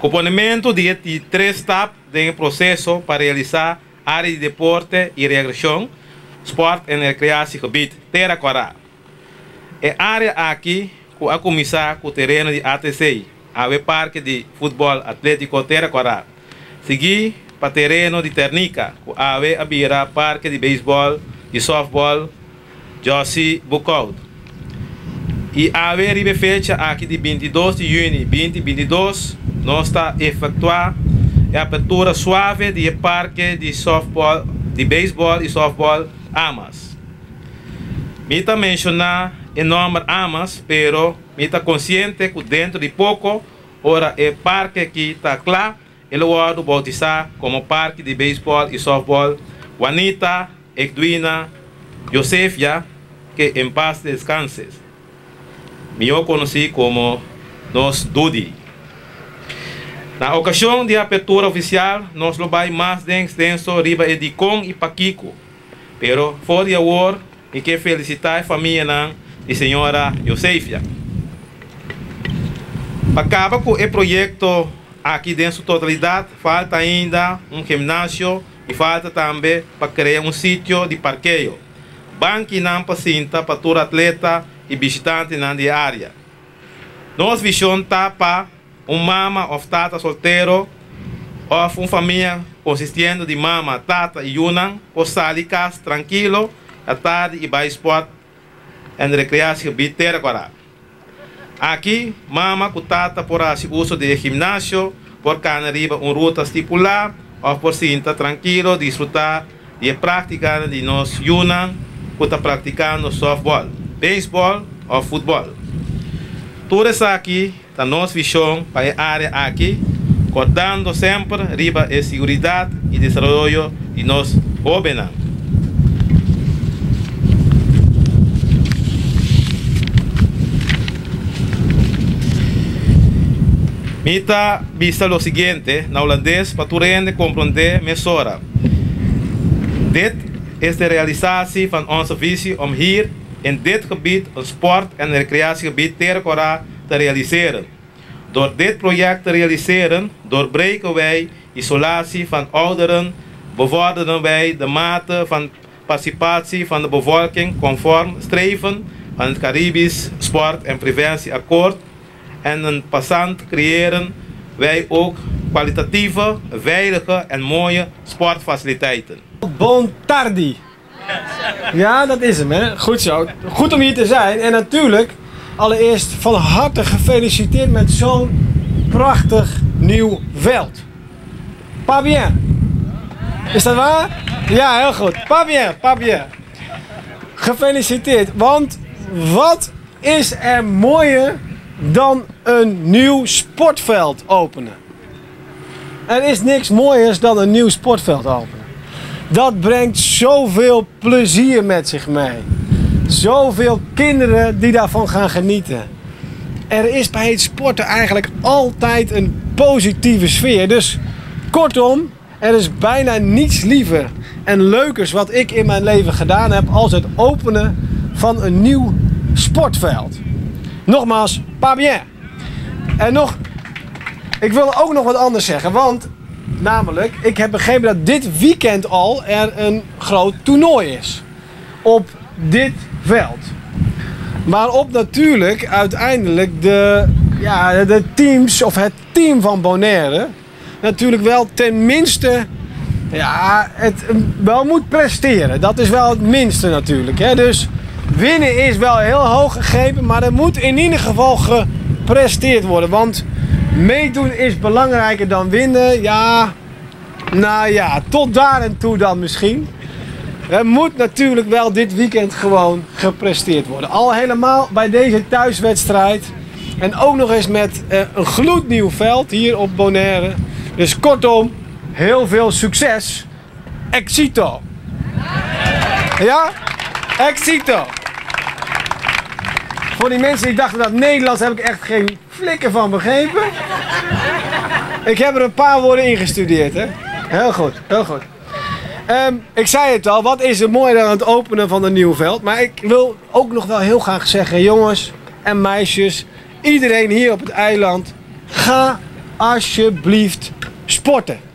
Componimento de três etapas do processo para realizar área de deporte e recreação, sport e recreação gebied Terra Corá. A área aqui a começar com o terreno de ATC, a parque de futebol atlético Terra Corá. Seguir para terreno de Ternica, a abrirá parque de beisebol e softball Josie Bucout. E a ribe fecha aqui de 22 de junho de 2022, nós está efetuar a abertura suave de parque de softball, de beisebol e softball Amas. Me está mencionar o nome Amas, pero me está consciente que dentro de pouco, ora é parque que está claro, ele vai bautizar como parque de beisebol e softball Juanita Edwina Josefia, que em paz descanse. Eu conheci como Nos Dudi. Na ocasião de abertura oficial, nós lobamos mais de extenso riba Edicon e Paquico. Pero for de agora, e que felicitar a família de senhora Josefia. Para acabar com o projeto aqui dentro da totalidade, falta ainda ginásio e falta também para criar sítio de parqueio. Banco e não pacinta para todo atleta e visitante na área. Nossa visão está para mama ou tata solteiro ou família consistindo de mama, tata e unang ou salicas tranquilo à tarde e vai sport e recreação Terra Corá. Aqui, mama com tata por uso de ginásio, por canariba ruta estipular ou por cinta tranquilo disfrutar de prática de nos unang que está praticando softball, beisebol ou futebol. Tudo isso aqui está nossa visão para a área aqui, acordando sempre riba a segurança e desenvolvimento de nós jovens. Mita vista o seguinte, na holandês, para tu compreender mesora. Dit is de realisatie van onze visie om hier in dit gebied een sport- en recreatiegebied Terra Corá te realiseren. Door dit project te realiseren, doorbreken wij isolatie van ouderen, bevorderen wij de mate van participatie van de bevolking conform streven van het Caribisch Sport- en Preventieakkoord en een passant creëren wij ook kwalitatieve, veilige en mooie sportfaciliteiten. Bon tardi. Ja, dat is hem, hè. Goed zo. Goed om hier te zijn. En natuurlijk, allereerst van harte gefeliciteerd met zo'n prachtig nieuw veld. Pas bien. Is dat waar? Ja, heel goed. Pas bien, pas bien. Gefeliciteerd. Want wat is er mooier dan een nieuw sportveld openen? Er is niks mooiers dan een nieuw sportveld openen. Dat brengt zoveel plezier met zich mee. Zoveel kinderen die daarvan gaan genieten. Er is bij het sporten eigenlijk altijd een positieve sfeer. Dus kortom, er is bijna niets liever en leukers wat ik in mijn leven gedaan heb als het openen van een nieuw sportveld. Nogmaals, pas bien. En nog, ik wil ook nog wat anders zeggen, want namelijk, ik heb begrepen dat dit weekend al er een groot toernooi is. Op dit veld. Waarop natuurlijk uiteindelijk de teams, of het team van Bonaire, natuurlijk wel tenminste het wel moet presteren. Dat is wel het minste natuurlijk. Hè? Dus winnen is wel heel hoog gegrepen, maar er moet in ieder geval gepresteerd worden. Want meedoen is belangrijker dan winnen. Ja, nou ja, tot daar en toe dan misschien. Er moet natuurlijk wel dit weekend gewoon gepresteerd worden. Al helemaal bij deze thuiswedstrijd. En ook nog eens met een gloednieuw veld hier op Bonaire. Dus kortom, heel veel succes. Éxito. Ja? Éxito. Voor die mensen die dachten dat Nederlands heb ik echt geen flikker van begrepen. Ik heb er een paar woorden ingestudeerd, hè. Heel goed, heel goed. Ik zei het al, wat is er mooi aan het openen van een nieuw veld. Maar ik wil ook nog wel heel graag zeggen, jongens en meisjes, iedereen hier op het eiland, ga alsjeblieft sporten.